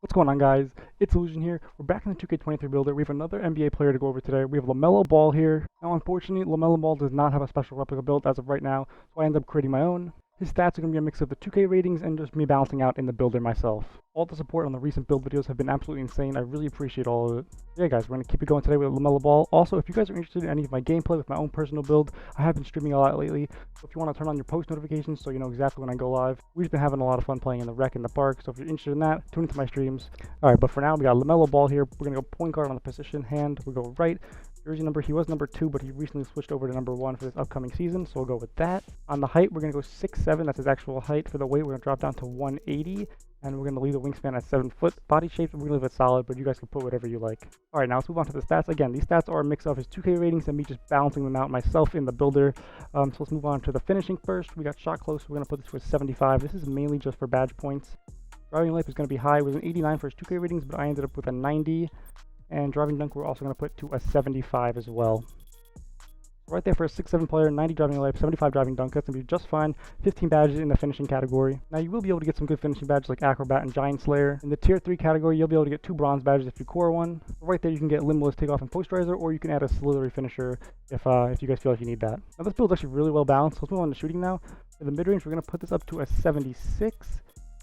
What's going on, guys? It's Illusion here. We're back in the 2K23 builder. We have another NBA player to go over today. We have Lamelo Ball here. Now, unfortunately, Lamelo Ball does not have a special replica build as of right now, so I ended up creating my own. His stats are going to be a mix of the 2K ratings and just me balancing out in the builder myself. All the support on the recent build videos have been absolutely insane. I really appreciate all of it. Yeah, guys, we're going to keep it going today with Lamelo Ball. Also, if you guys are interested in any of my gameplay with my own personal build, I have been streaming a lot lately. So if you want to turn on your post notifications so you know exactly when I go live, we've been having a lot of fun playing in the rec and the park. So if you're interested in that, tune into my streams. All right, but for now, we got Lamelo Ball here. We're going to go point guard on the position, hand. We'll go right. Jersey number, he was number 2, but he recently switched over to number 1 for this upcoming season, so we'll go with that. On the height, we're going to go 6'7", that's his actual height. For the weight, we're going to drop down to 180, and we're going to leave the wingspan at 7 foot. Body shape, we're going to leave it solid, but you guys can put whatever you like. Alright, now let's move on to the stats. Again, these stats are a mix of his 2K ratings and me just balancing them out myself in the builder. So let's move on to the finishing first. We got shot close, we're going to put this with 75. This is mainly just for badge points. Driving life is going to be high. It was an 89 for his 2K ratings, but I ended up with a 90. And driving dunk, we're also going to put to a 75 as well. Right there for a 6'7" player, 90 driving life, 75 driving dunk. That's going to be just fine. 15 badges in the finishing category. Now, you will be able to get some good finishing badges like Acrobat and Giant Slayer. In the Tier 3 category, you'll be able to get 2 bronze badges if you core one. Right there, you can get Limitless Takeoff and Posterizer, or you can add a Slithery finisher if you guys feel like you need that. Now, this build is actually really well balanced. Let's move on to shooting now. For the mid-range, we're going to put this up to a 76.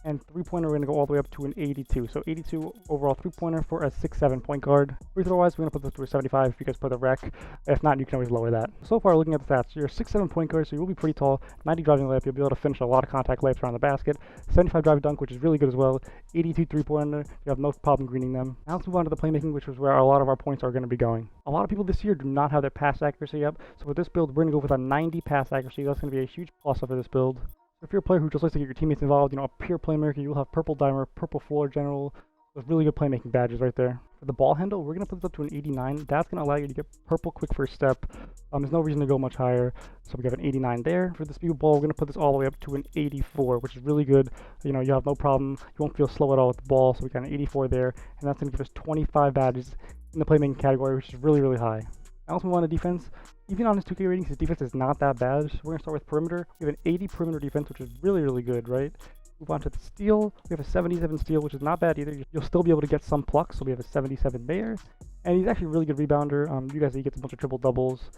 And three-pointer, we're going to go all the way up to an 82. So 82 overall three-pointer for a 6'7" point guard. Free throw-wise, we're going to put this to a 75 if you guys put the rec. If not, you can always lower that. So far, looking at the stats, you're a 6'7" point guard, so you will be pretty tall. 90 driving layup, you'll be able to finish a lot of contact layups around the basket. 75 driving dunk, which is really good as well. 82 three-pointer, you have no problem greening them. Now let's move on to the playmaking, which is where a lot of our points are going to be going. A lot of people this year do not have their pass accuracy up, so with this build, we're going to go with a 90 pass accuracy. That's going to be a huge plus for this build. If you're a player who just likes to get your teammates involved, a pure playmaker, you'll have Purple Dimer, Purple Floor General, with really good playmaking badges right there. For the ball handle, we're going to put this up to an 89. That's going to allow you to get Purple Quick First Step. There's no reason to go much higher, so we have an 89 there. For the speed ball, we're going to put this all the way up to an 84, which is really good. You have no problem. You won't feel slow at all with the ball, so we got an 84 there, and that's going to give us 25 badges in the playmaking category, which is really, really high. Now let's move on to defense. Even on his 2K ratings, his defense is not that bad. So we're going to start with perimeter. We have an 80 perimeter defense, which is really, really good, right? Move on to the steal. We have a 77 steal, which is not bad either. You'll still be able to get some plucks, so we have a 77 there. And he's actually a really good rebounder. You guys see he gets a bunch of triple doubles.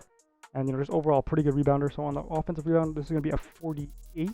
And, just overall pretty good rebounder. So on the offensive rebound, this is going to be a 48.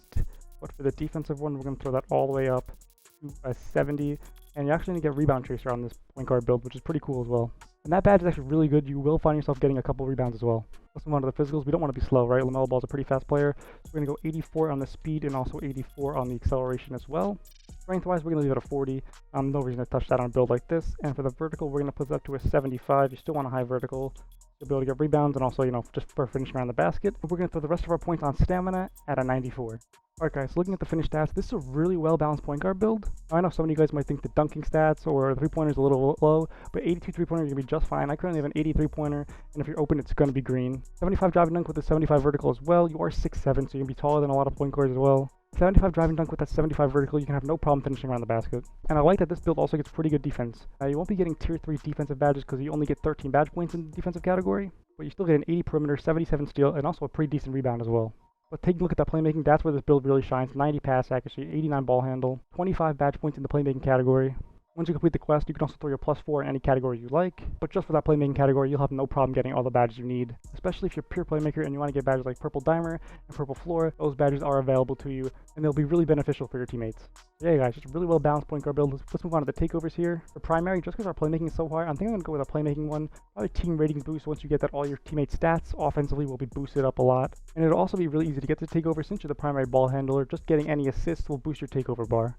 But for the defensive one, we're going to throw that all the way up to a 70. And you're actually going to get rebound tracer on this point guard build, which is pretty cool as well. And that badge is actually really good. You will find yourself getting a couple rebounds as well. Let's move on to the physicals. We don't want to be slow, right? Lamelo Ball's a pretty fast player. So we're going to go 84 on the speed and also 84 on the acceleration as well. Strength-wise, we're going to leave it at a 40. No reason to touch that on a build like this. And for the vertical, we're going to put it up to a 75. You still want a high vertical. You'll be able to get rebounds and also, just for finishing around the basket. But we're going to throw the rest of our points on stamina at a 94. Alright guys, looking at the finished stats, this is a really well-balanced point guard build. I know some of you guys might think the dunking stats or the three-pointer is a little low, but 82 three-pointer is going to be just fine. I currently have an 80 three-pointer, and if you're open, it's going to be green. 75 driving dunk with a 75 vertical as well. You are 6'7", so you're going to be taller than a lot of point guards as well. 75 driving dunk with that 75 vertical, you can have no problem finishing around the basket. And I like that this build also gets pretty good defense. Now, you won't be getting tier 3 defensive badges because you only get 13 badge points in the defensive category, but you still get an 80 perimeter, 77 steal, and also a pretty decent rebound as well. But taking a look at that playmaking, that's where this build really shines. 90 pass accuracy, 89 ball handle, 25 badge points in the playmaking category. Once you complete the quest, you can also throw your +4 in any category you like. But just for that playmaking category, you'll have no problem getting all the badges you need. Especially if you're a pure playmaker and you want to get badges like Purple Dimer and Purple Floor, those badges are available to you, and they'll be really beneficial for your teammates. Yeah, guys, just a really well-balanced point guard build. Let's move on to the takeovers here. For primary, just because our playmaking is so high, I'm thinking I'm going to go with a playmaking one. Probably team ratings boost. Once you get that, all your teammates' stats offensively will be boosted up a lot. And it'll also be really easy to get the takeover since you're the primary ball handler. Just getting any assists will boost your takeover bar.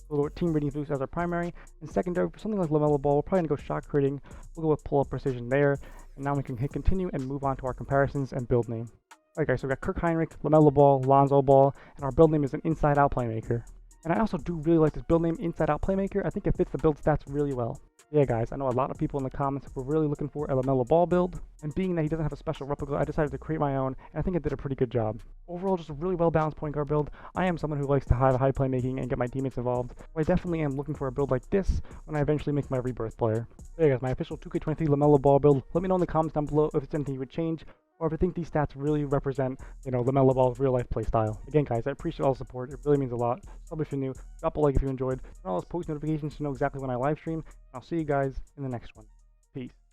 We'll go with team ratings boost as our primary. And secondary, for something like Lamelo Ball, we're probably going to go shot creating. We'll go with pull-up precision there. And now we can hit continue and move on to our comparisons and build name. Alright guys, so we got Kirk Heinrich, Lamelo Ball, Lonzo Ball, and our build name is an inside-out playmaker. And I also do really like this build name, inside-out playmaker. I think it fits the build stats really well. Yeah guys, I know a lot of people in the comments were really looking for a Lamelo Ball build, and being that he doesn't have a special replica, I decided to create my own, and I think I did a pretty good job. Overall, just a really well-balanced point guard build. I am someone who likes to have high playmaking and get my teammates involved, so I definitely am looking for a build like this when I eventually make my rebirth player. So yeah guys, my official 2K23 Lamelo Ball build. Let me know in the comments down below if it's anything you would change, or if I think these stats really represent, LaMelo Ball's real life play style. Again, guys, I appreciate all the support. It really means a lot. Sub if you're new, drop a like if you enjoyed, turn on those post notifications to know exactly when I live stream. I'll see you guys in the next one. Peace.